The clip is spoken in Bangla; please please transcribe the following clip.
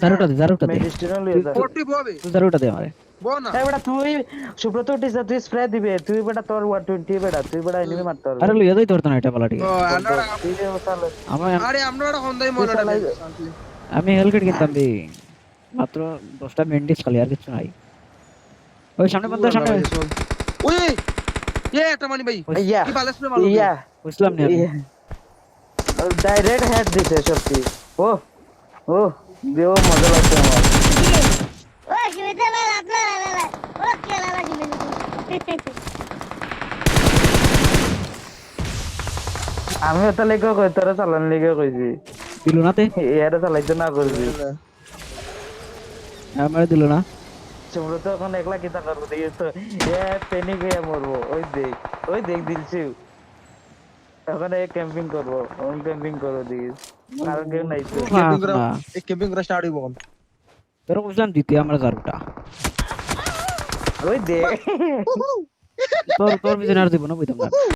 জারুটা দে মেডিসিনাল লিয়ে যা 40 ববে তুই জারুটা দে আমারে বো না এই বেটা তুই সুব্রত টিসা তুই স্প্রে দিবে তুই বেটা তোর 120 বেটা তুই বেটা এনিমি মারতে পারবি আরে লইয়া যাই তোর তো না এটা পালাটি ও আন্ডারা তুই যে চালে আমার আরে আমরা ওটা হন্দাই মলাটা আমি হেলকেট কিনতাম বে মাত্র 10টা মেন্ডিস খালি আর কিছু নাই ওই সামনে বন্ধ সামনে ওই একটা মানি ভাই ইয়া কি বালাস মারলো ইয়া বুঝলাম না আমি। ডাইরেক্ট হেড দিছে সত্যি ও ও দেও মজা লাগছে আমার ওই শিবিতে না আপনার আলাদা ও কে আলাদা শিবিতে আমি ওটা লেগে কই তোরা চালান লেগে কইছি দিল না তে এর চালাইতে না করবি আমারে দিল না সুব্রত এখন একলা কিতা করবো দেখিস তো এ প্যানিক হয়ে মরবো ওই দেখ দিলছি এখন এই ক্যাম্পিং করবো ওন ক্যাম্পিং করবো দেখিস আর কেউ নাই তো ক্যাম্পিং করা স্টার্ট হইব তোর বুঝলাম দিতে আমরা জারুটা ওই দেখ তোর পিছনে আর দিব না বুঝতাম না